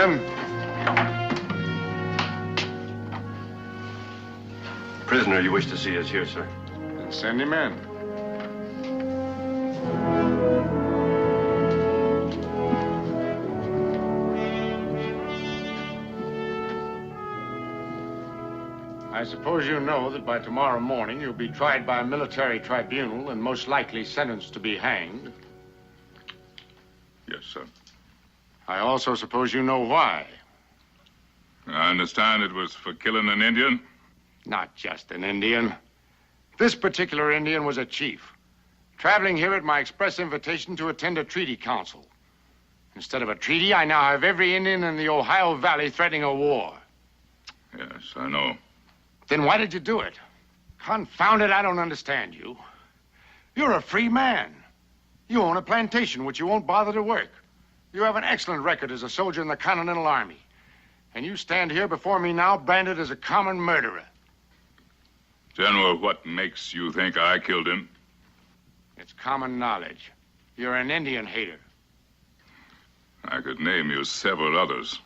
men. Prisoner you wish to see is here, sir. Then send him in. I suppose you know that by tomorrow morning you'll be tried by a military tribunal and most likely sentenced to be hanged. Yes, sir. I also suppose you know why. I understand it was for killing an Indian. Not just an Indian. This particular Indian was a chief, traveling here at my express invitation to attend a treaty council. Instead of a treaty, I now have every Indian in the Ohio Valley threatening a war. Yes, I know. Then why did you do it? Confound it, I don't understand you. You're a free man. You own a plantation which you won't bother to work. You have an excellent record as a soldier in the Continental Army. And you stand here before me now branded as a common murderer. General, what makes you think I killed him? It's common knowledge. You're an Indian hater. I could name you several others.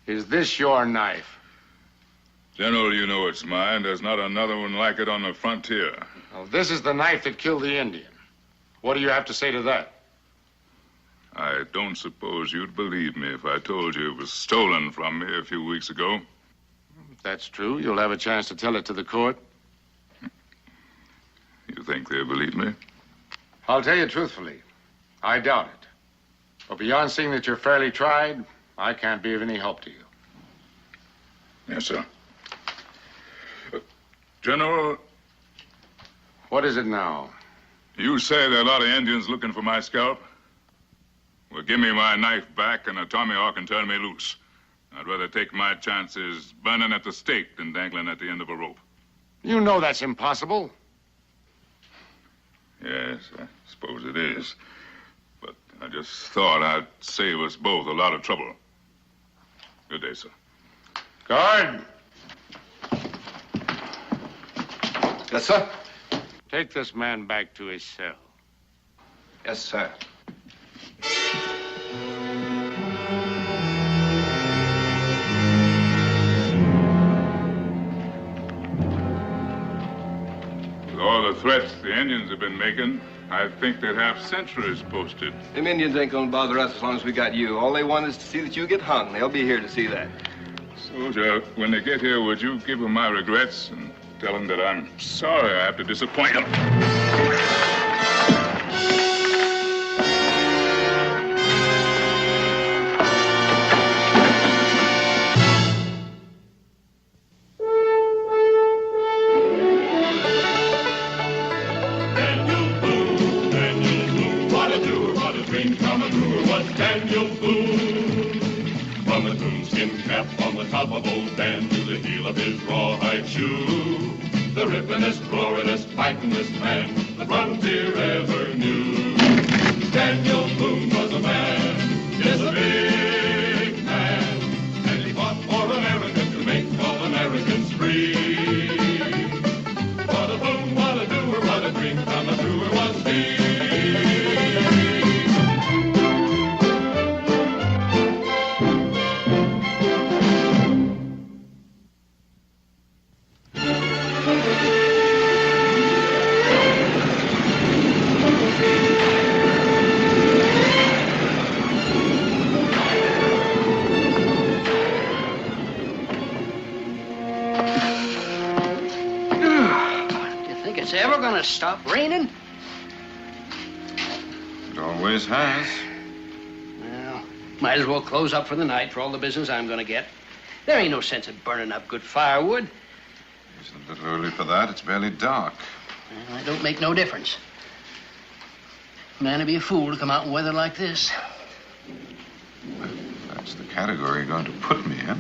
Is this your knife? General, you know it's mine. There's not another one like it on the frontier. Well, this is the knife that killed the Indian. What do you have to say to that? I don't suppose you'd believe me if I told you it was stolen from me a few weeks ago. If that's true, you'll have a chance to tell it to the court. You think they'll believe me? I'll tell you truthfully, I doubt it. But beyond seeing that you're fairly tried, I can't be of any help to you. Yes, sir. General... What is it now? You say there are a lot of Indians looking for my scalp? Well, give me my knife back and a tomahawk and turn me loose. I'd rather take my chances burning at the stake than dangling at the end of a rope. You know that's impossible. Yes, I suppose it is. But I just thought I'd save us both a lot of trouble. Good day, sir. Guard! Yes, sir? Take this man back to his cell. Yes, sir. With all the threats the Indians have been making, I think they'd have sentries posted. Them Indians ain't gonna bother us as long as we got you. All they want is to see that you get hung. They'll be here to see that. Soldier, when they get here, would you give them my regrets and tell them that I'm sorry I have to disappoint them? Of old Dan to the heel of his rawhide shoe, the rippin'est, roaring'est, fightin'est man the frontier ever knew. Daniel Boone was a man, yes, a big man, and he fought for America to make all Americans free. What a Boone, what a doer, what a dream come truer was he. Stop raining? It always has. Well, might as well close up for the night for all the business I'm going to get. There ain't no sense in burning up good firewood. It's a little early for that. It's barely dark. Well, it don't make no difference. Man would be a fool to come out in weather like this. That's the category you're going to put me in.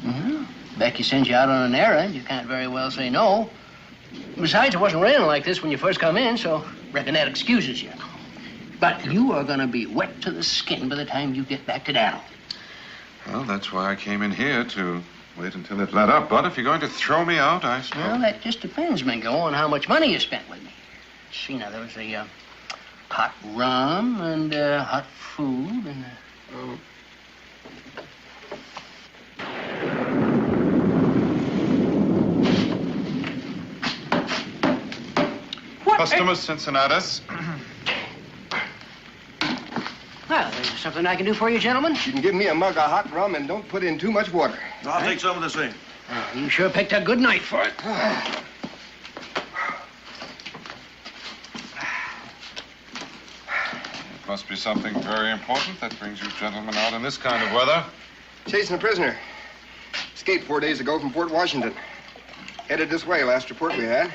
Mm-hmm. Becky sends you out on an errand. You can't very well say no. Besides, it wasn't raining like this when you first come in, so reckon that excuses you. But you are going to be wet to the skin by the time you get back to Daniel. Well, that's why I came in here, to wait until it let up. But if you're going to throw me out, I suppose... Well, that just depends, Mingo, on how much money you spent with me. See, now, there was a hot rum and hot food and... Customers, Cincinnatus. Well, there's something I can do for you, gentlemen. You can give me a mug of hot rum and don't put in too much water. I'll take some of the same. You sure picked a good night for it. It must be something very important that brings you gentlemen out in this kind of weather. Chasing a prisoner. Escaped 4 days ago from Port Washington. Headed this way, last report we had.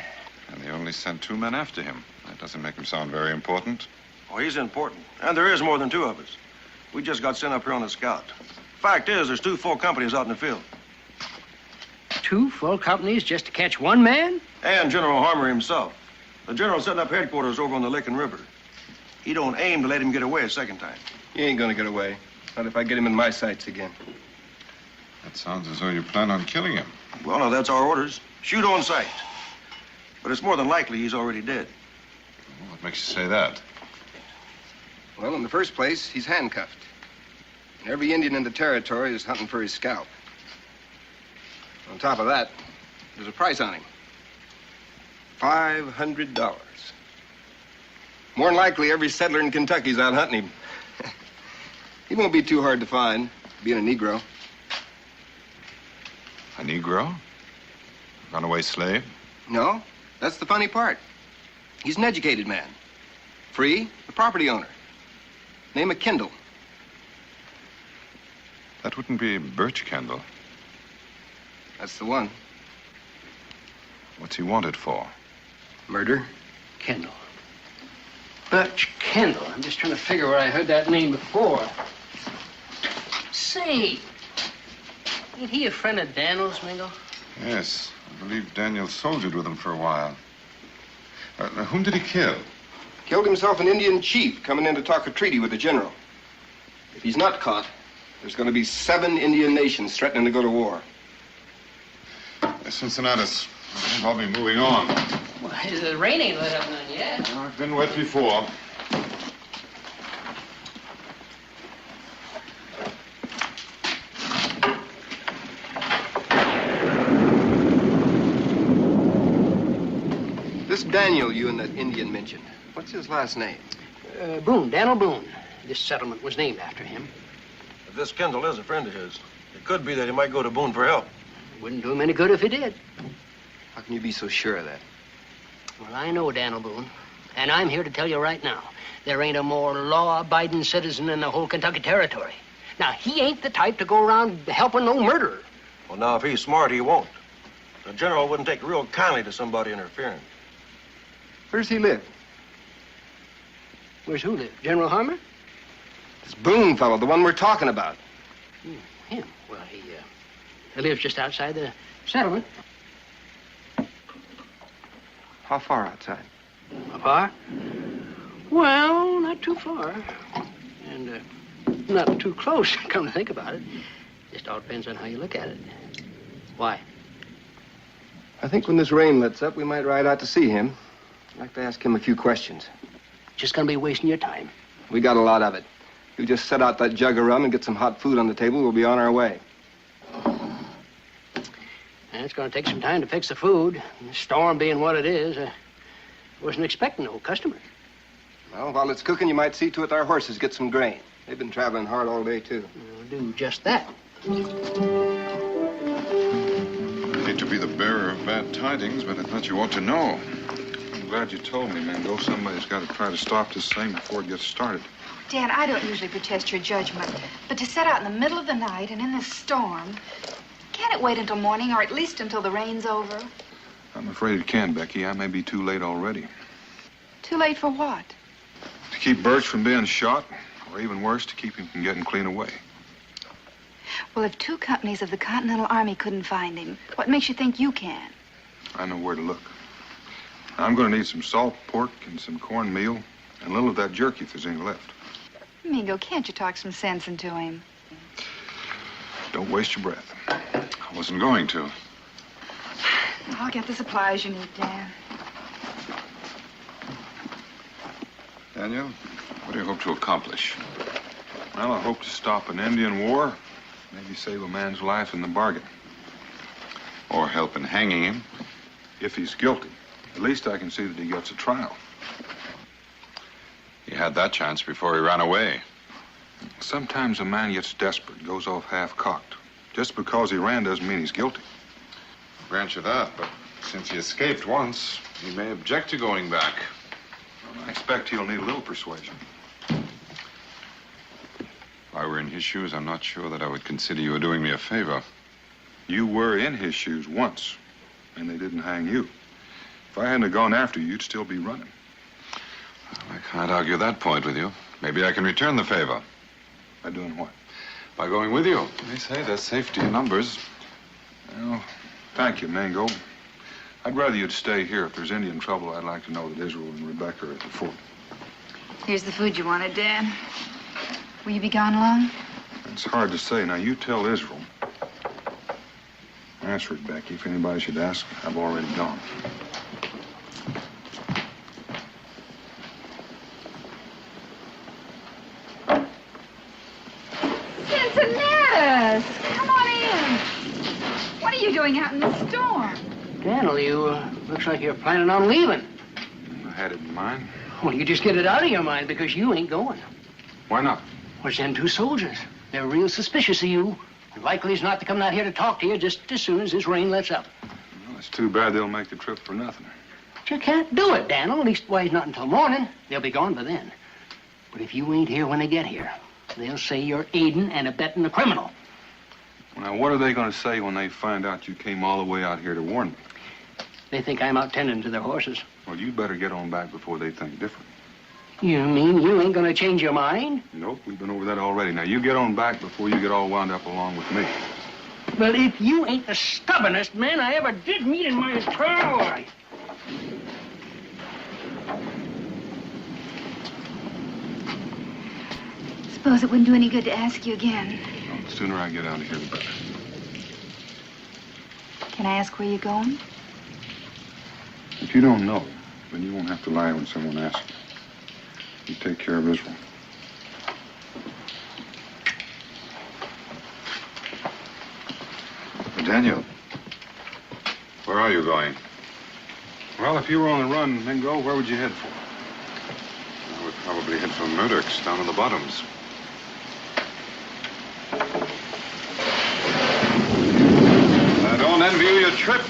And they only sent 2 men after him. That doesn't make him sound very important. Oh, he's important. And there is more than 2 of us. We just got sent up here on a scout. Fact is, there's 2 full companies out in the field. 2 full companies just to catch 1 man? And General Harmer himself. The general's setting up headquarters over on the Lake and River. He don't aim to let him get away a second time. He ain't gonna get away. Not if I get him in my sights again. That sounds as though you plan on killing him. Well, no, that's our orders. Shoot on sight. But it's more than likely he's already dead. What makes you say that? Well, in the first place, he's handcuffed. And every Indian in the territory is hunting for his scalp. On top of that, there's a price on him. $500. More than likely, every settler in Kentucky's out hunting him. He won't be too hard to find, being a Negro. A Negro? Runaway slave? No, that's the funny part. He's an educated man. Free, a property owner. Name of Kendall. That wouldn't be Birch Kendall. That's the one. What's he wanted for? Murder. Kendall. Birch Kendall. I'm just trying to figure where I heard that name before. Say, ain't he a friend of Daniel's, Mingo? Yes, I believe Daniel soldiered with him for a while. Whom did he kill? Killed himself an Indian chief coming in to talk a treaty with the general. If he's not caught, there's going to be 7 Indian nations threatening to go to war. Cincinnatus, I think I'll be moving on. Well, the rain ain't let up none yet. I've been wet before. This Daniel you and that Indian mentioned, what's his last name? Boone, Daniel Boone. This settlement was named after him. If this Kendall is a friend of his, it could be that he might go to Boone for help. Wouldn't do him any good if he did. How can you be so sure of that? Well, I know Daniel Boone, and I'm here to tell you right now, there ain't a more law-abiding citizen in the whole Kentucky Territory. Now, he ain't the type to go around helping no murderer. Well, now, if he's smart, he won't. The general wouldn't take real kindly to somebody interfering. Where's he live? Where's who live? General Harmer? This Boone fellow, the one we're talking about. Him? Well, he lives just outside the settlement. How far outside? How far? Well, not too far. And not too close, come to think about it. Just all depends on how you look at it. Why? I think when this rain lets up, we might ride out to see him. I'd like to ask him a few questions. Just gonna be wasting your time. We got a lot of it. You just set out that jug of rum and get some hot food on the table, we'll be on our way. And it's gonna take some time to fix the food. The storm being what it is, I wasn't expecting no customers. Well, while it's cooking, you might see to it our horses get some grain. They've been traveling hard all day, too. We'll do just that. I hate to be the bearer of bad tidings, but I thought you ought to know. I'm glad you told me, Mingo. Somebody's got to try to stop this thing before it gets started. Dan, I don't usually protest your judgment, but to set out in the middle of the night and in this storm, can't it wait until morning or at least until the rain's over? I'm afraid it can, Becky. I may be too late already. Too late for what? To keep Birch from being shot, or even worse, to keep him from getting clean away. Well, if 2 companies of the Continental Army couldn't find him, what makes you think you can? I know where to look. I'm going to need some salt pork and some cornmeal and a little of that jerky if there's any left. Mingo, can't you talk some sense into him? Don't waste your breath. I wasn't going to. I'll get the supplies you need, Dan. Daniel, what do you hope to accomplish? Well, I hope to stop an Indian war, maybe save a man's life in the bargain. Or help in hanging him? If he's guilty, at least I can see that he gets a trial. He had that chance before he ran away. Sometimes a man gets desperate, goes off half-cocked. Just because he ran doesn't mean he's guilty. I'll grant you that, but since he escaped once, he may object to going back. Well, I expect he'll need a little persuasion. If I were in his shoes, I'm not sure that I would consider you doing me a favor. You were in his shoes once, and they didn't hang you. If I hadn't have gone after you, you'd still be running. I can't argue that point with you. Maybe I can return the favor. By doing what? By going with you. They say there's safety in numbers. Well, thank you, Mango. I'd rather you'd stay here. If there's Indian trouble, I'd like to know that Israel and Rebecca are at the fort. Here's the food you wanted, Dan. Will you be gone long? It's hard to say. Now, you tell Israel. Answer it, Becky. If anybody should ask, I've already gone. Cincinnatus! Come on in. What are you doing out in the storm? Daniel, you looks like you're planning on leaving. I had it in mind. Well, you just get it out of your mind because you ain't going. Why not? What's them two soldiers? They're real suspicious of you. And likely is not to come out here to talk to you just as soon as this rain lets up. Well, it's too bad they'll make the trip for nothing. But you can't do it, Daniel. Leastwise, not until morning. They'll be gone by then. But if you ain't here when they get here, they'll say you're aiding and abetting a criminal. Now, what are they going to say when they find out you came all the way out here to warn me? They think I'm out tending to their horses. Well, you better get on back before they think different. You mean you ain't gonna change your mind? Nope, we've been over that already. Now, you get on back before you get all wound up along with me. But if you ain't the stubbornest man I ever did meet in my entire life. Suppose it wouldn't do any good to ask you again. Well, the sooner I get out of here, the better. Can I ask where you're going? If you don't know, then you won't have to lie when someone asks you. You take care of Israel. Daniel, where are you going? Well, if you were on the run, Mingo, where would you head for? I would probably head for Murdoch's down in the bottoms. I don't envy you your trip.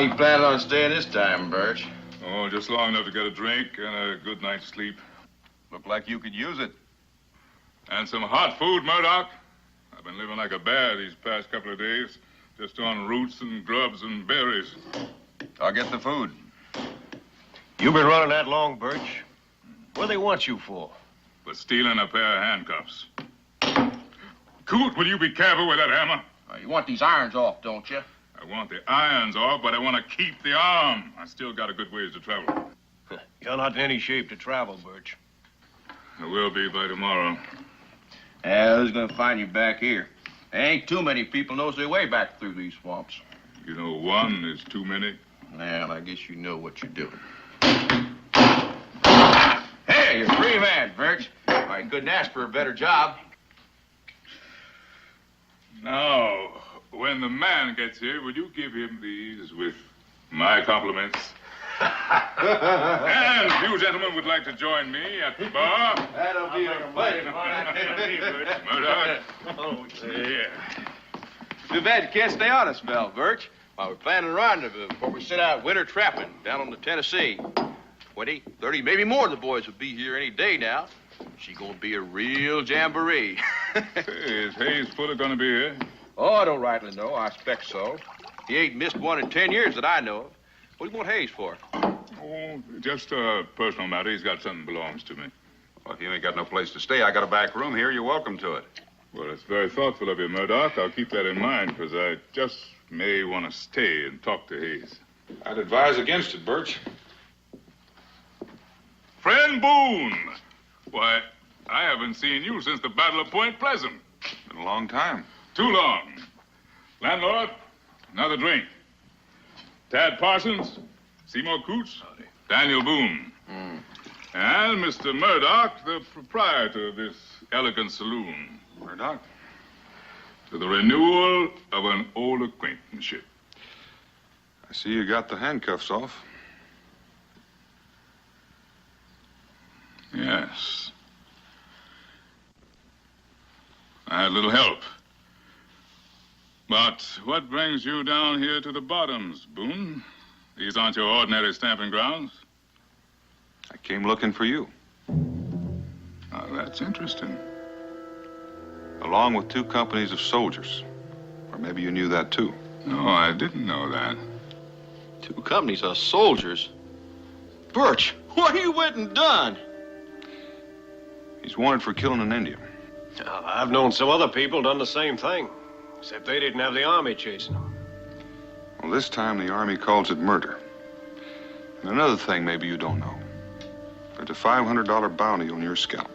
You planning on staying this time, Birch? Oh, just long enough to get a drink and a good night's sleep. Look like you could use it. And some hot food, Murdoch. I've been living like a bear these past couple of days, just on roots and grubs and berries. I'll get the food. You've been running that long, Birch. What do they want you for? For stealing a pair of handcuffs. Coot, will you be careful with that hammer? You want these irons off, don't you? I want the irons off, but I want to keep the arm. I still got a good ways to travel. You're not in any shape to travel, Birch. I will be by tomorrow. Yeah, who's going to find you back here? There ain't too many people knows their way back through these swamps. You know, one is too many. Well, I guess you know what you're doing. Hey, you're a free man, Birch. I couldn't ask for a better job. Now, when the man gets here, will you give him these with my compliments? And if you gentlemen would like to join me at the bar. That'll be a pleasure. Murdoch. Oh, yeah. Too bad you can't stay on a spell, Birch. We're planning a rendezvous before we set out winter trapping down on the Tennessee. 20, 30, maybe more of the boys will be here any day now. She's gonna be a real jamboree. Is Hayes Fuller gonna be here? Oh, I don't rightly know. I expect so. He ain't missed one in 10 years that I know of. What do you want Hayes for? Oh, just a personal matter. He's got something belongs to me. Well, if you ain't got no place to stay, I got a back room here. You're welcome to it. Well, it's very thoughtful of you, Murdoch. I'll keep that in mind, because I just may want to stay and talk to Hayes. I'd advise against it, Birch. Friend Boone! Why, I haven't seen you since the Battle of Point Pleasant. Been a long time. Too long. Landlord, another drink. Tad Parsons, Seymour Coots, Daniel Boone. And Mr. Murdoch, the proprietor of this elegant saloon. Murdoch? To the renewal of an old acquaintanceship. I see you got the handcuffs off. Yes. I had a little help. But what brings you down here to the bottoms, Boone? These aren't your ordinary stamping grounds. I came looking for you. Oh, that's interesting. Along with 2 companies of soldiers. Or maybe you knew that, too. No, I didn't know that. 2 companies of soldiers? Birch, what you went and done? He's wanted for killing an Indian. I've known some other people done the same thing, except they didn't have the army chasing them. Well, this time the Army calls it murder. And another thing maybe you don't know. There's a $500 bounty on your scalp.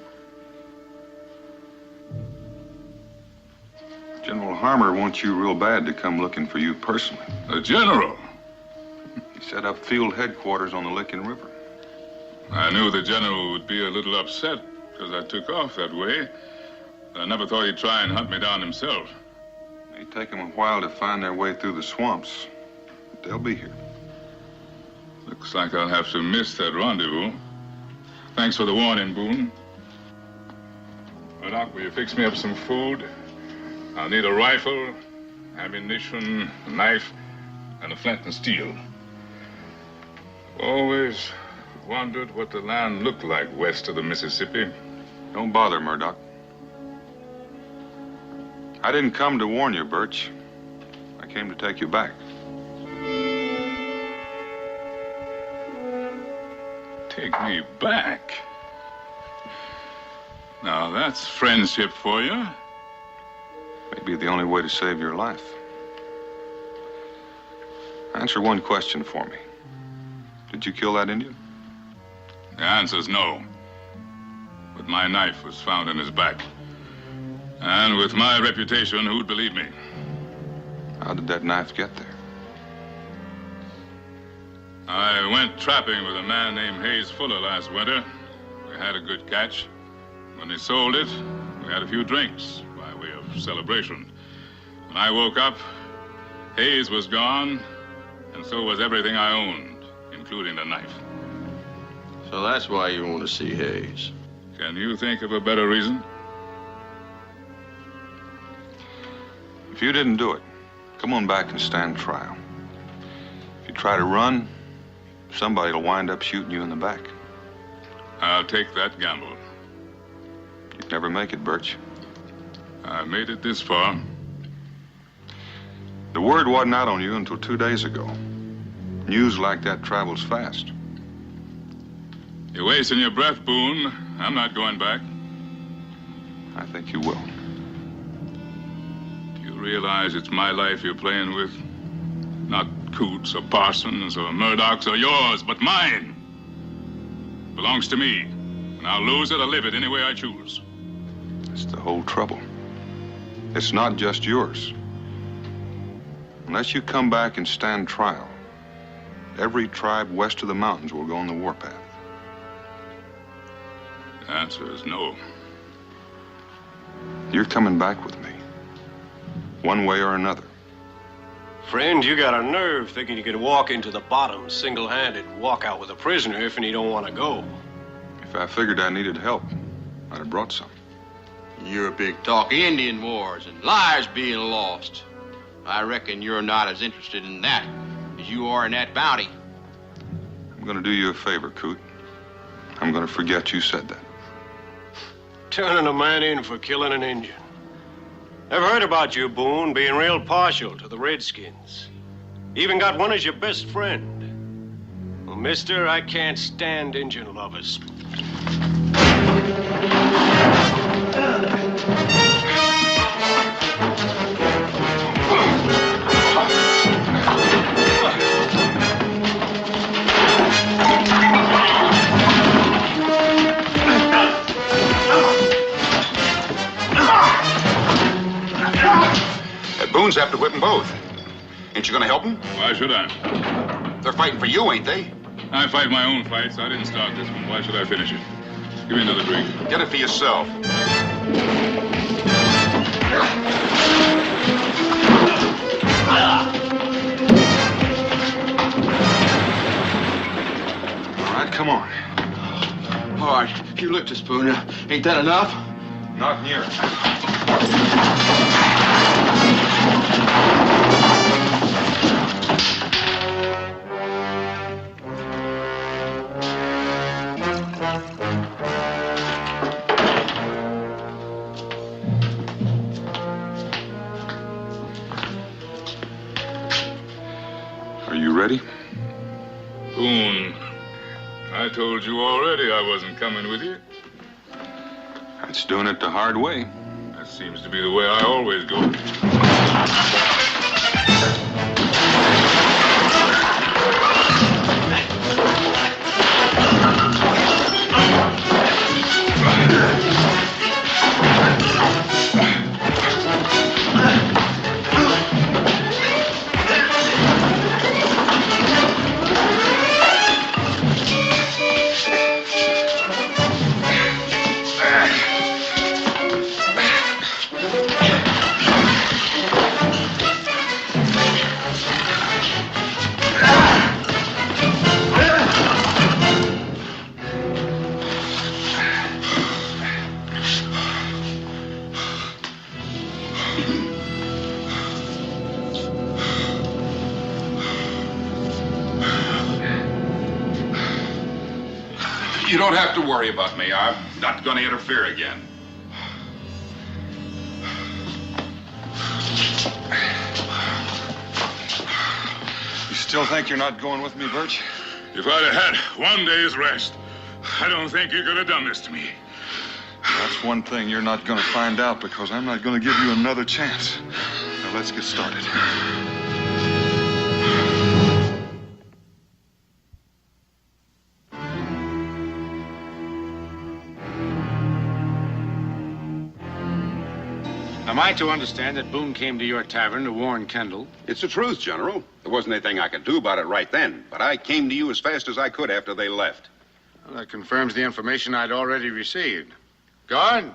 General Harmer wants you real bad to come looking for you personally. The general? He set up field headquarters on the Licking River. I knew the general would be a little upset because I took off that way. I never thought he'd try and hunt me down himself. It'd take them a while to find their way through the swamps. But they'll be here. Looks like I'll have to miss that rendezvous. Thanks for the warning, Boone. Murdoch, will you fix me up some food? I'll need a rifle, ammunition, a knife, and a flint and steel. Always wondered what the land looked like west of the Mississippi. Don't bother, Murdoch. I didn't come to warn you, Birch. I came to take you back. Take me back? Now, that's friendship for you. Maybe the only way to save your life. Answer one question for me. Did you kill that Indian? The answer's no. But my knife was found in his back. And with my reputation, who'd believe me? How did that knife get there? I went trapping with a man named Hayes Fuller last winter. We had a good catch. When he sold it, we had a few drinks by way of celebration. When I woke up, Hayes was gone, and so was everything I owned, including the knife. So that's why you want to see Hayes. Can you think of a better reason? If you didn't do it, come on back and stand trial. If you try to run, somebody will wind up shooting you in the back. I'll take that gamble. You'd never make it, Birch. I made it this far. The word wasn't out on you until 2 days ago. News like that travels fast. You're wasting your breath, Boone. I'm not going back. I think you will. Do you realize it's my life you're playing with? Not Coots or Parsons or Murdoch's or yours, but mine. Belongs to me. And I'll lose it or live it any way I choose. That's the whole trouble. It's not just yours. Unless you come back and stand trial, every tribe west of the mountains will go on the warpath. The answer is no. You're coming back with me. One way or another. Friend, you got a nerve thinking you can walk into the bottom single-handed and walk out with a prisoner if you don't want to go. If I figured I needed help, I'd have brought some. You're a big talk Indian wars and lives being lost. I reckon you're not as interested in that as you are in that bounty. I'm going to do you a favor, Coot. I'm going to forget you said that. Turning a man in for killing an Indian. I've heard about you, Boone, being real partial to the Redskins. Even got one as your best friend. Well, mister, I can't stand Indian lovers. Boone's after whipping both. Ain't you gonna help them? Why should I? They're fighting for you, ain't they? I fight my own fights. I didn't start this one. Why should I finish it? Give me another drink. Get it for yourself. All right, come on. All right, you lift this, Boone. Ain't that enough? Not near. Are you ready? Boone, I told you already I wasn't coming with you. That's doing it the hard way. That seems to be the way I always go. You don't have to worry about me. I'm not going to interfere again. You still think you're not going with me, Birch? If I'd have had one day's rest, I don't think you could have done this to me. That's one thing you're not going to find out, because I'm not going to give you another chance. Now let's get started. Am I to understand that Boone came to your tavern to warn Kendall? It's the truth, General. There wasn't anything I could do about it right then, but I came to you as fast as I could after they left. Well, that confirms the information I'd already received. Guard?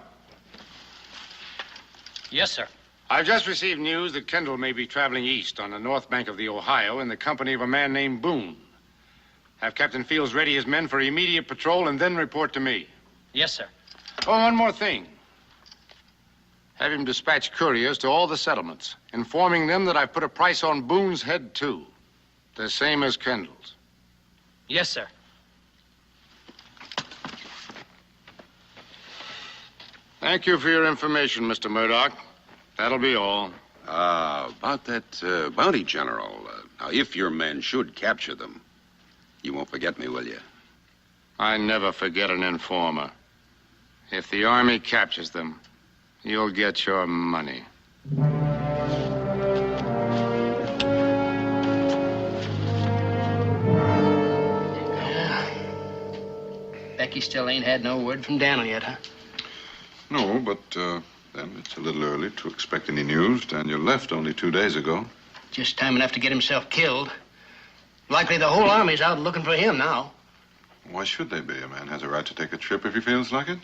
Yes, sir. I've just received news that Kendall may be traveling east on the north bank of the Ohio in the company of a man named Boone. Have Captain Fields ready his men for immediate patrol and then report to me. Yes, sir. Oh, one more thing. Have him dispatch couriers to all the settlements, informing them that I've put a price on Boone's head, too. The same as Kendall's. Yes, sir. Thank you for your information, Mr. Murdoch. That'll be all. About that bounty, General. Now, if your men should capture them, you won't forget me, will you? I never forget an informer. If the Army captures them, you'll get your money. Becky still ain't had no word from Daniel yet, huh? No, but then it's a little early to expect any news. Daniel left only 2 days ago. Just time enough to get himself killed. Likely the whole army's out looking for him now. Why should they be? A man has a right to take a trip if he feels like it.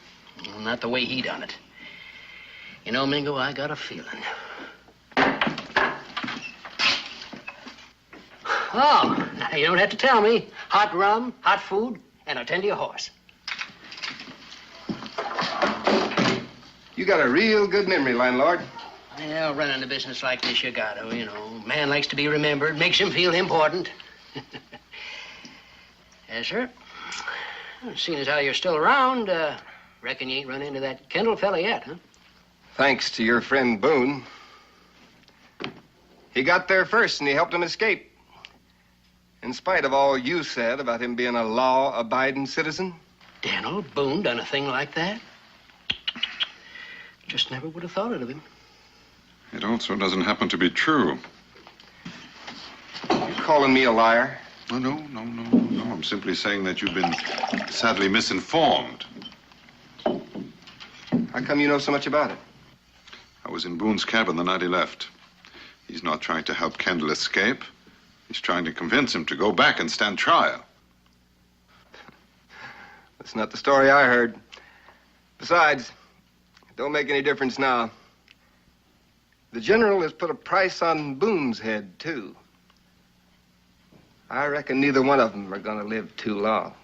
Well, not the way he done it. You know, Mingo, I got a feeling. Oh, now you don't have to tell me. Hot rum, hot food, and I'll tend to your horse. You got a real good memory, landlord. Well, running a business like this, you gotta, you know. Man likes to be remembered, makes him feel important. Yes, sir. Well, seeing as how you're still around, reckon you ain't run into that Kendall fella yet, huh? Thanks to your friend Boone. He got there first and he helped him escape. In spite of all you said about him being a law-abiding citizen. Daniel Boone done a thing like that? Just never would have thought it of him. It also doesn't happen to be true. You calling me a liar? Oh, no. I'm simply saying that you've been sadly misinformed. How come you know so much about it? I was in Boone's cabin the night he left. He's not trying to help Kendall escape. He's trying to convince him to go back and stand trial. That's not the story I heard. Besides, it don't make any difference now. The general has put a price on Boone's head, too. I reckon neither one of them are going to live too long.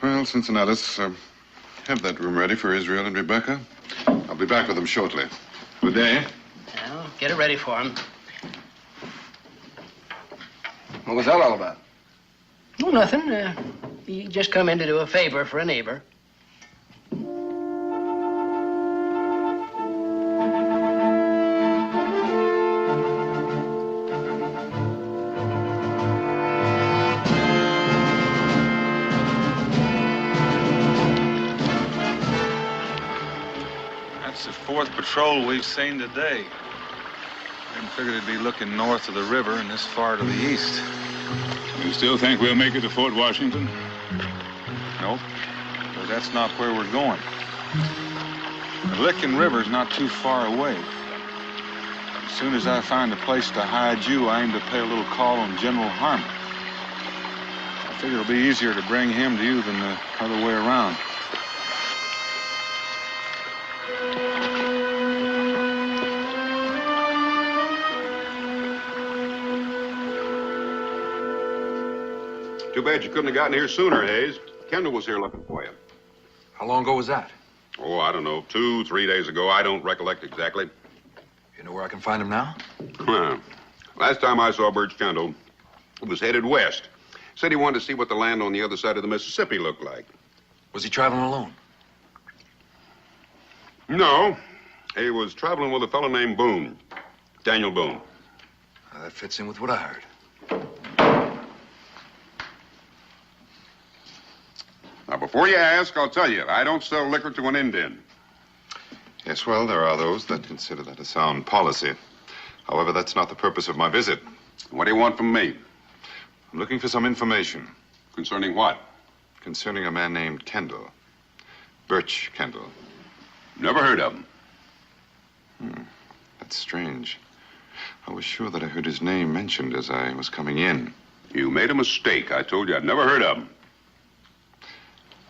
Well, Cincinnatus, have that room ready for Israel and Rebecca. I'll be back with them shortly. Good day. Well, get it ready for him. What was that all about? Oh, nothing. He just come in to do a favor for a neighbor. That's the fourth patrol we've seen today. Didn't figure they'd be looking north of the river and this far to the east. You still think we'll make it to Fort Washington? Nope, but that's not where we're going. The Licking River's not too far away. As soon as I find a place to hide you, I aim to pay a little call on General Harmon. I figure it'll be easier to bring him to you than the other way around. Too bad you couldn't have gotten here sooner, Hayes. Kendall was here looking for you. How long ago was that? Oh, I don't know, 2, 3 days ago. I don't recollect exactly. You know where I can find him now? Last time I saw Birch Kendall, he was headed west. Said he wanted to see what the land on the other side of the Mississippi looked like. Was he traveling alone? No. He was traveling with a fellow named Boone. Daniel Boone. That fits in with what I heard. Now, before you ask, I'll tell you, I don't sell liquor to an Indian. Yes, well, there are those that consider that a sound policy. However, that's not the purpose of my visit. What do you want from me? I'm looking for some information. Concerning what? Concerning a man named Kendall. Birch Kendall. Never heard of him. That's strange. I was sure that I heard his name mentioned as I was coming in. You made a mistake. I told you I'd never heard of him.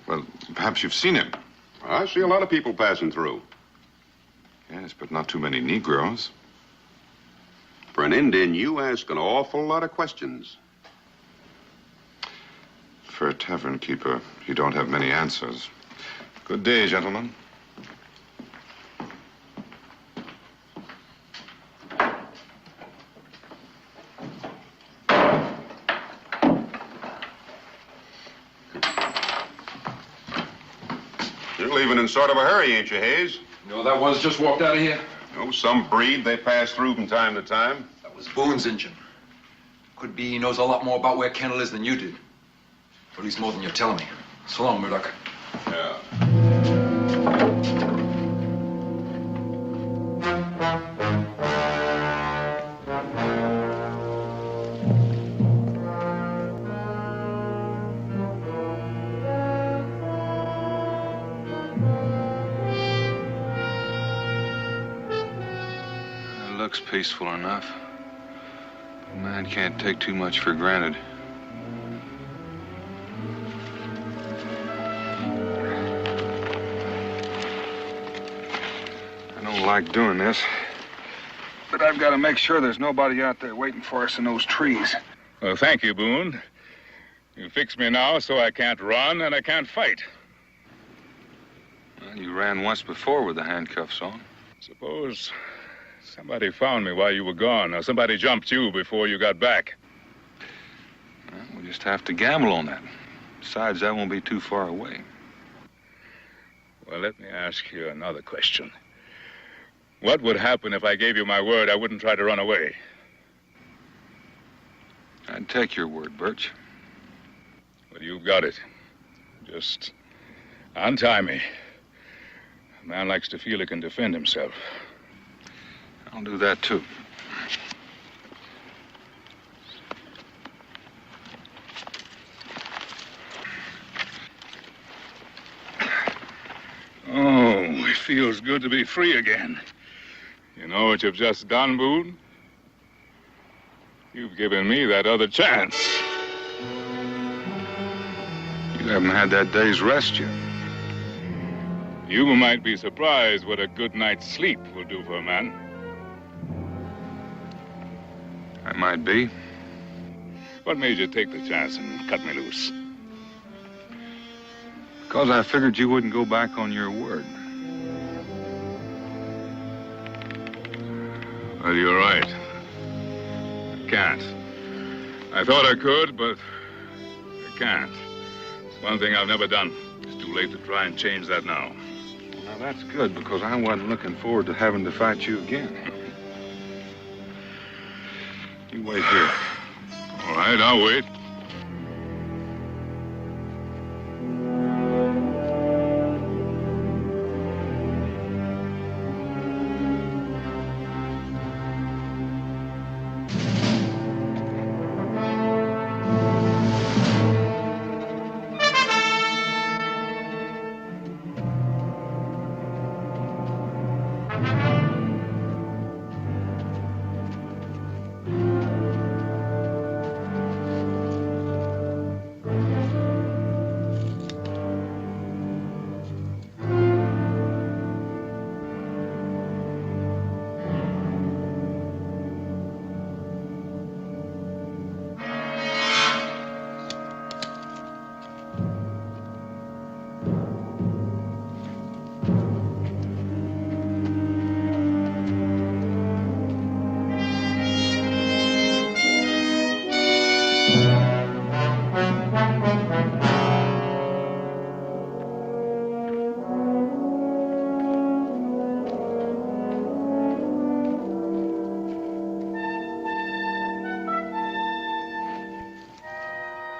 Well, perhaps you've seen him. I see a lot of people passing through. Yes, but not too many Negroes. For an Indian, you ask an awful lot of questions. For a tavern keeper, you don't have many answers. Good day, gentlemen. You're leaving in sort of a hurry, ain't you, Hayes? You know, that one's just walked out of here. Oh, some breed they pass through from time to time. That was Boone's engine. Could be he knows a lot more about where Kendall is than you did. Or at least more than you're telling me. So long, Murdoch. Yeah. Looks peaceful enough. A man can't take too much for granted. I don't like doing this, but I've got to make sure there's nobody out there waiting for us in those trees. Well, thank you, Boone. You fixed me now so I can't run and I can't fight. Well, you ran once before with the handcuffs on. Suppose somebody found me while you were gone, or somebody jumped you before you got back. Well, we'll just have to gamble on that. Besides, that won't be too far away. Well, let me ask you another question. What would happen if I gave you my word I wouldn't try to run away? I'd take your word, Birch. Well, you've got it. Just untie me. A man likes to feel he can defend himself. I'll do that, too. Oh, it feels good to be free again. You know what you've just done, Boone? You've given me that other chance. You haven't had that day's rest yet. You might be surprised what a good night's sleep will do for a man. I might be. What made you take the chance and cut me loose? Because I figured you wouldn't go back on your word. Well, you're right. I can't. I thought I could, but I can't. It's one thing I've never done. It's too late to try and change that now. Now, that's good, because I wasn't looking forward to having to fight you again. You wait here. All right, I'll wait.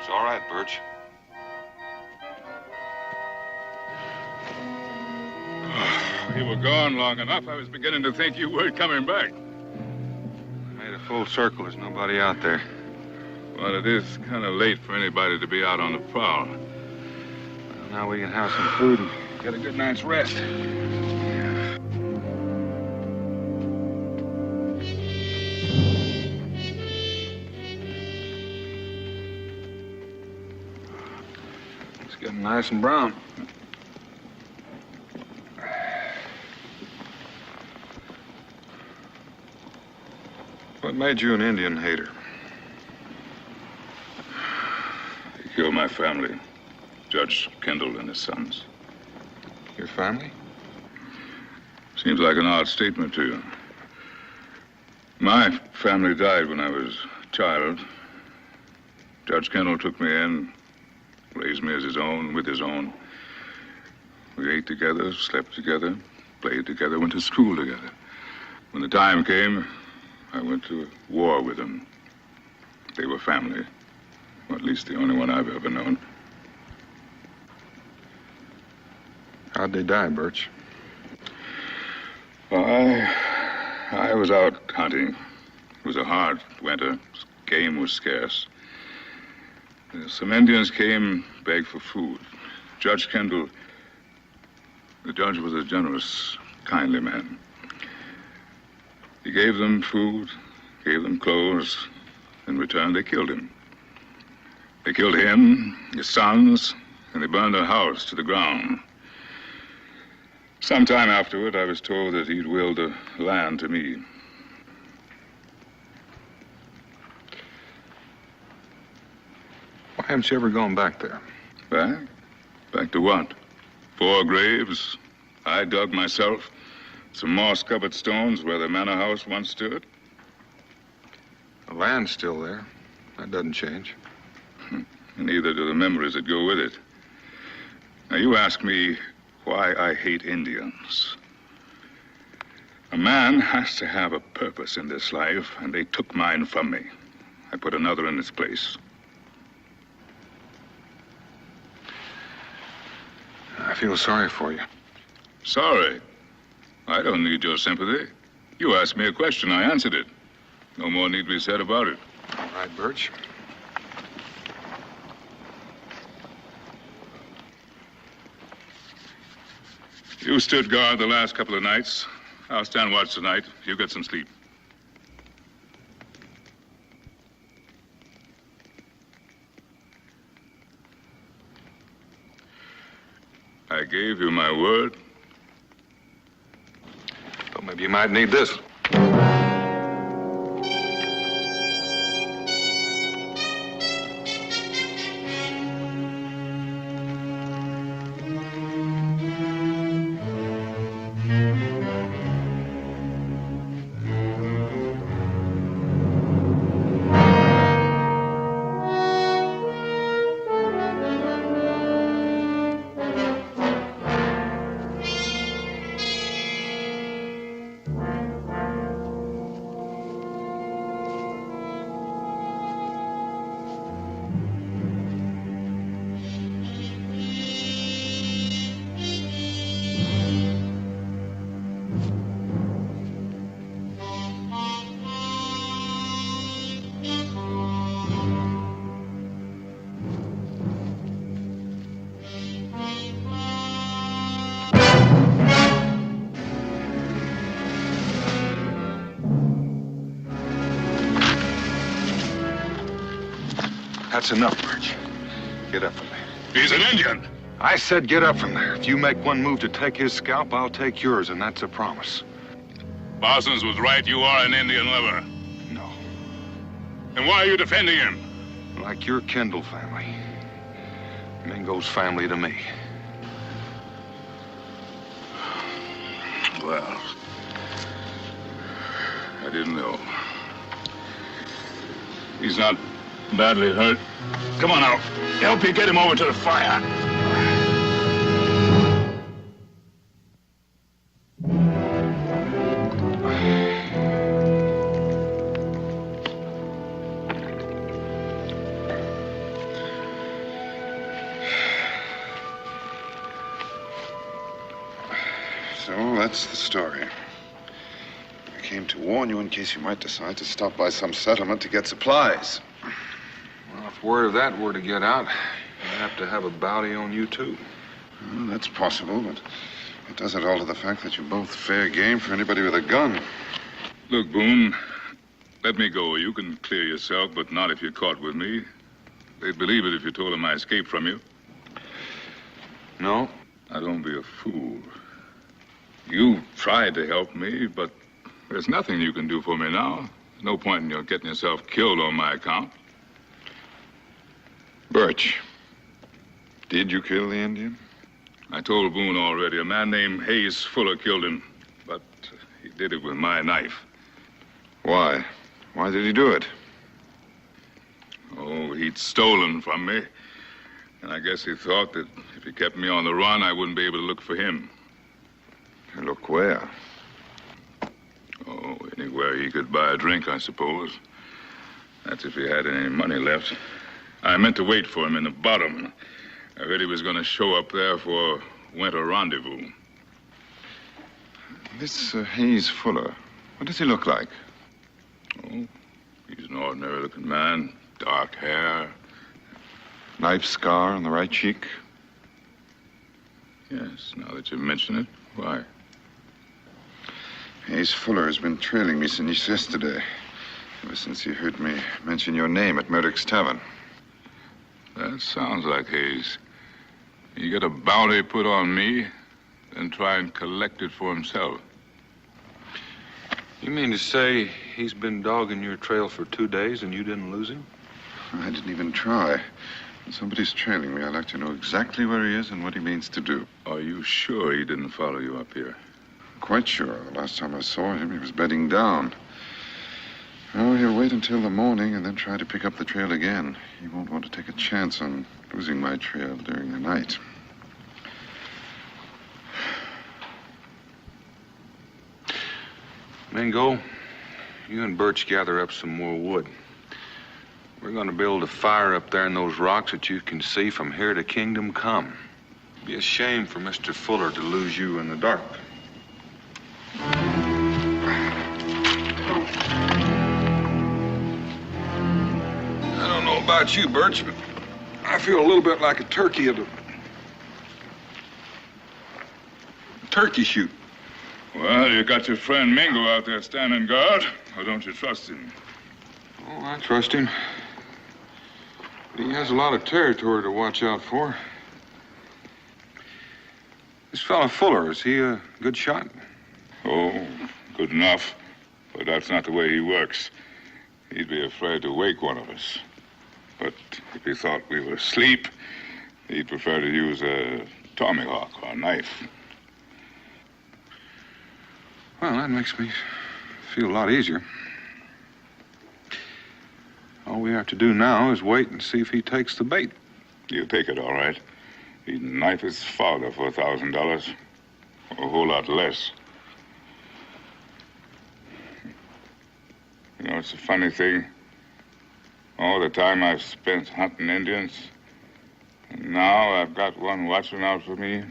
It's all right, Birch. You were gone long enough. I was beginning to think you weren't coming back. I made a full circle. There's nobody out there. Well, it is kind of late for anybody to be out on the prowl. Well, now we can have some food and get a good night's rest. It's getting nice and brown. What made you an Indian hater? He killed my family, Judge Kendall and his sons. Your family? Seems like an odd statement to you. My family died when I was a child. Judge Kendall took me in, raised me as his own, with his own. We ate together, slept together, played together, went to school together. When the time came, I went to war with them. They were family, or at least the only one I've ever known. How'd they die, Birch? Well, I was out hunting. It was a hard winter. Game was scarce. Some Indians came, begged for food. Judge Kendall, the judge was a generous, kindly man. He gave them food, gave them clothes. In return, they killed him. They killed him, his sons, and they burned their house to the ground. Sometime afterward, I was told that he'd willed the land to me. Why haven't you ever gone back there? Back? Back to what? 4 graves I dug myself. Some moss-covered stones where the manor house once stood. The land's still there. That doesn't change. And neither do the memories that go with it. Now, you ask me why I hate Indians. A man has to have a purpose in this life, and they took mine from me. I put another in its place. I feel sorry for you. Sorry? I don't need your sympathy. You asked me a question, I answered it. No more need be said about it. All right, Birch. You stood guard the last couple of nights. I'll stand watch tonight. You get some sleep. I gave you my word. Thought maybe you might need this. That's enough, Birch. Get up from there. He's an Indian. I said get up from there. If you make one move to take his scalp, I'll take yours, and that's a promise. Parsons was right. You are an Indian lover. No. And why are you defending him? Like your Kendall family. Mingo's family to me. Well, I didn't know. He's not badly hurt. Come on now. Help you get him over to the fire. So that's the story. I came to warn you in case you might decide to stop by some settlement to get supplies. Well, if word of that were to get out, I'd have to have a bounty on you, too. Well, that's possible, but it doesn't alter the fact that you're both fair game for anybody with a gun. Look, Boone, let me go. You can clear yourself, but not if you're caught with me. They'd believe it if you told them I escaped from you. No? Now, don't be a fool. You tried to help me, but there's nothing you can do for me now. There's no point in you getting yourself killed on my account. Birch, did you kill the Indian? I told Boone already. A man named Hayes Fuller killed him, but he did it with my knife. Why? Why did he do it? Oh, he'd stolen from me. And I guess he thought that if he kept me on the run, I wouldn't be able to look for him. Look where? Oh, anywhere he could buy a drink, I suppose. That's if he had any money left. I meant to wait for him in the bottom. I heard he was going to show up there for winter rendezvous. This Hayes Fuller, what does he look like? Oh, he's an ordinary-looking man. Dark hair. Knife scar on the right cheek? Yes, now that you mention it. Why? Hayes Fuller has been trailing me since yesterday. Ever since he heard me mention your name at Murdoch's Tavern. That sounds like Hayes. He got a bounty put on me, then try and collect it for himself. You mean to say he's been dogging your trail for 2 days and you didn't lose him? I didn't even try. When somebody's trailing me, I like to know exactly where he is and what he means to do. Are you sure he didn't follow you up here? Quite sure. The last time I saw him, he was bedding down. Oh, he'll wait until the morning and then try to pick up the trail again. He won't want to take a chance on losing my trail during the night. Mingo, you and Birch gather up some more wood. We're going to build a fire up there in those rocks that you can see from here to Kingdom Come. It'd be a shame for Mr. Fuller to lose you in the dark. I don't know about you, Birch, but I feel a little bit like a turkey at a turkey shoot. Well, you got your friend Mingo out there standing guard, or don't you trust him? Oh, I trust him. But he has a lot of territory to watch out for. This fella Fuller, is he a good shot? Oh, good enough. But that's not the way he works. He'd be afraid to wake one of us. But if he thought we were asleep, he'd prefer to use a tomahawk or a knife. Well, that makes me feel a lot easier. All we have to do now is wait and see if he takes the bait. He'll take it, all right. He'd knife his father for $1,000. A whole lot less. You know, it's a funny thing. All the time I've spent hunting Indians, and now I've got one watching out for me.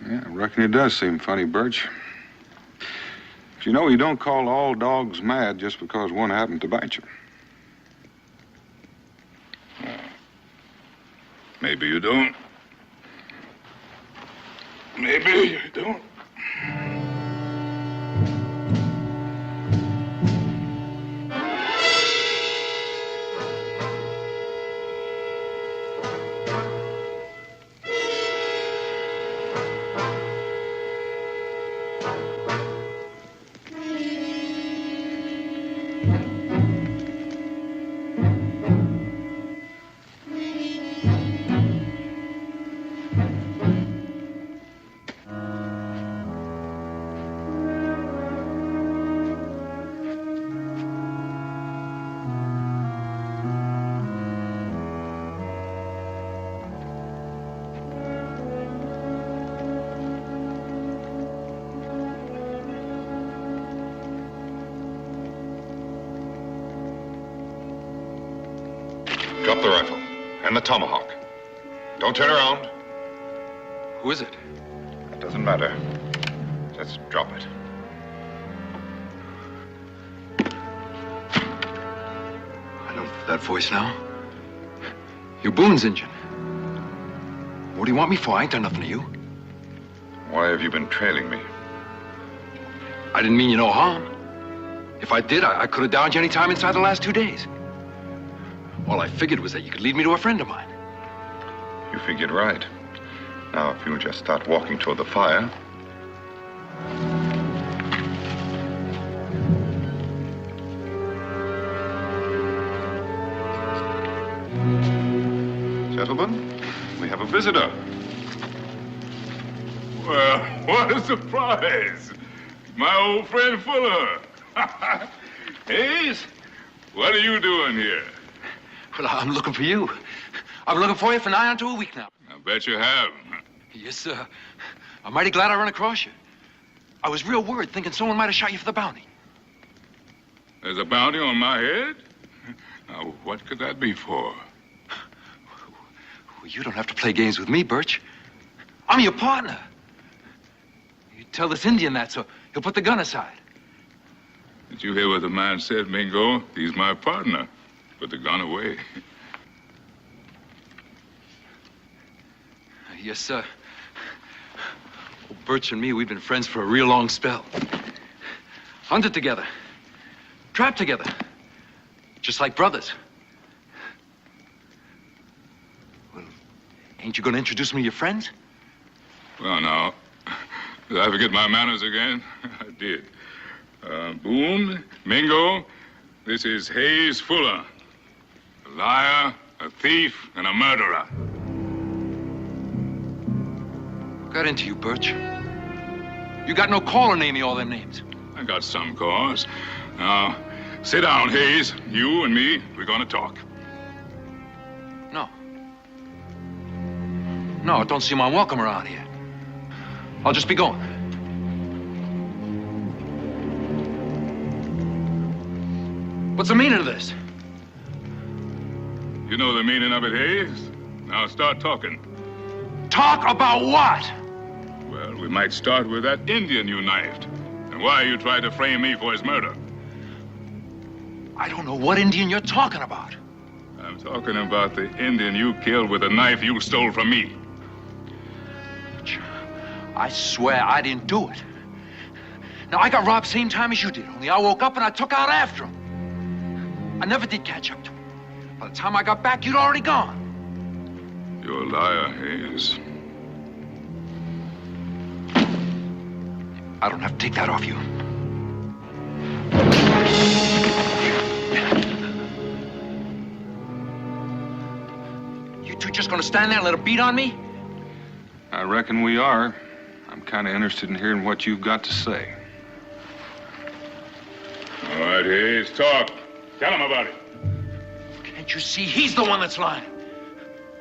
Yeah, I reckon it does seem funny, Birch. But you know, you don't call all dogs mad just because one happened to bite you. Maybe you don't. Maybe you don't. Drop the rifle and the tomahawk. Don't turn around. Who is it? It doesn't matter. Just drop it. I know that voice now. You're Boone's Injun. What do you want me for? I ain't done nothing to you. Why have you been trailing me? I didn't mean you no harm. If I did, I could have downed you any time inside the last 2 days. All I figured was that you could lead me to a friend of mine. You figured right. Now, if you just start walking toward the fire. Gentlemen, we have a visitor. Well, what a surprise. My old friend Fuller. Hayes, what are you doing here? Well, I'm looking for you. I've been looking for you for nigh onto a week now. I bet you have. Yes, sir. I'm mighty glad I run across you. I was real worried, thinking someone might have shot you for the bounty. There's a bounty on my head? Now, what could that be for? Well, you don't have to play games with me, Birch. I'm your partner. You tell this Indian that, so he'll put the gun aside. Did you hear what the man said, Mingo? He's my partner. Put the gun away. Yes, sir. Well, Birch and me, we've been friends for a real long spell. Hunted together. Trapped together. Just like brothers. Well, ain't you gonna introduce me to your friends? Well, now, did I forget my manners again? I did. Boone, Mingo, this is Hayes Fuller. A liar, a thief, and a murderer. What got into you, Birch? You got no call to name me all them names. I got some cause. Now, sit down, Hayes. You and me, we're gonna talk. No. No, it don't seem unwelcome around here. I'll just be going. What's the meaning of this? You know the meaning of it, Hayes? Now start talking. Talk about what? Well, we might start with that Indian you knifed. And why you tried to frame me for his murder. I don't know what Indian you're talking about. I'm talking about the Indian you killed with a knife you stole from me. I swear I didn't do it. Now, I got robbed same time as you did, only I woke up and I took out after him. I never did catch up to him. By the time I got back, you'd already gone. You're a liar, Hayes. I don't have to take that off you. You two just gonna stand there and let her beat on me? I reckon we are. I'm kind of interested in hearing what you've got to say. All right, Hayes, talk. Tell him about it. Can't you see he's the one that's lying?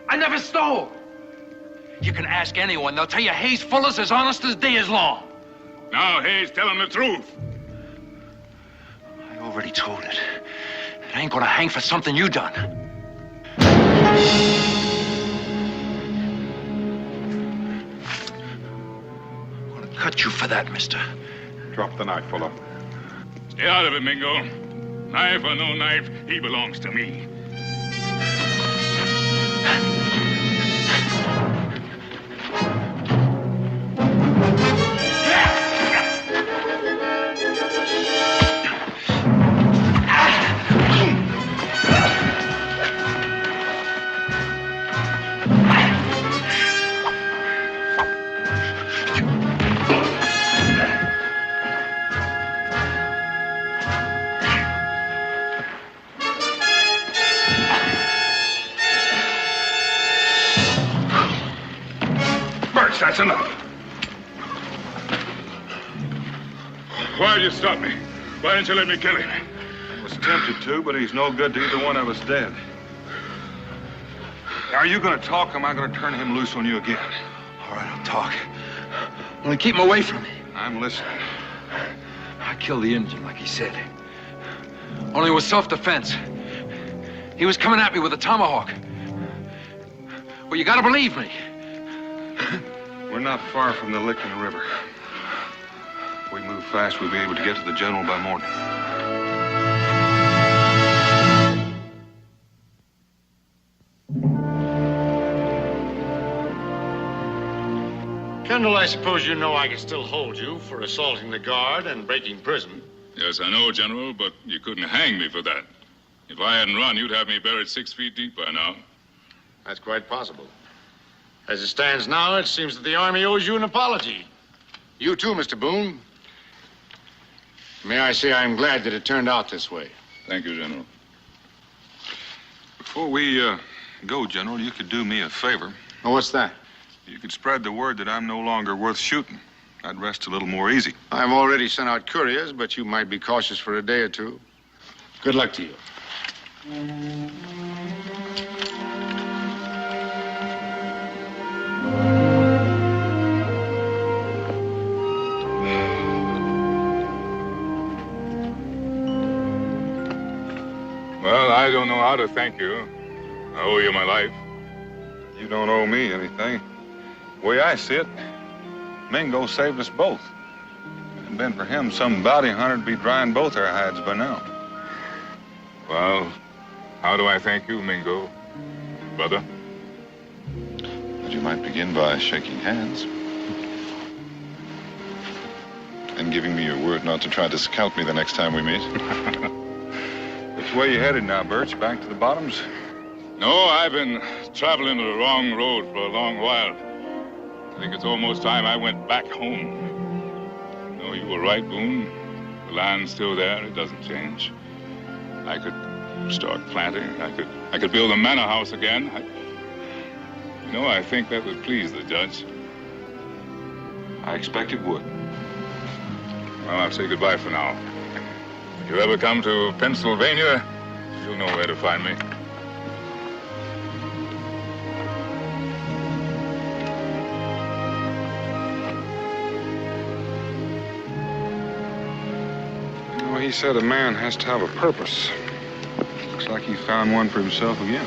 I never stole. You can ask anyone. They'll tell you Hayes Fuller's as honest as day is long. Now, Hayes, tell him the truth. I already told it. And I ain't gonna hang for something you done. I'm gonna cut you for that, mister. Drop the knife, Fuller. Stay out of it, Mingo. Knife or no knife, he belongs to me. That's enough. Why'd you stop me? Why didn't you let me kill him? I was tempted to, but he's no good to either one of us dead. Are you going to talk, or am I going to turn him loose on you again? All right, I'll talk. Only keep him away from me. I'm listening. I killed the Indian, like he said. Only it was self-defense. He was coming at me with a tomahawk. Well, you gotta believe me. We're not far from the lick in the river. If we move fast, we'll be able to get to the general by morning. Kendall, I suppose you know I can still hold you for assaulting the guard and breaking prison. Yes, I know, General, but you couldn't hang me for that. If I hadn't run, you'd have me buried 6 feet deep by now. That's quite possible. As it stands now, it seems that the Army owes you an apology. You too, Mr. Boone. May I say I'm glad that it turned out this way. Thank you, General. Before we go, General, you could do me a favor. Oh, what's that? You could spread the word that I'm no longer worth shooting. I'd rest a little more easy. I've already sent out couriers, but you might be cautious for a day or two. Good luck to you. Well, I don't know how to thank you. I owe you my life. You don't owe me anything. The way I see it, Mingo saved us both. If it hadn't been for him, some bounty hunter'd be drying both our hides by now. Well, how do I thank you, Mingo, brother? But you might begin by shaking hands. And giving me your word not to try to scalp me the next time we meet. Which way you headed now, Birch? Back to the bottoms? No, I've been traveling the wrong road for a long while. I think it's almost time I went back home. No, you were right, Boone. The land's still there. It doesn't change. I could start planting. I could build a manor house again. I think that would please the judge. I expect it would. Well, I'll say goodbye for now. If you ever come to Pennsylvania, you'll know where to find me. He said a man has to have a purpose. Looks like he found one for himself again.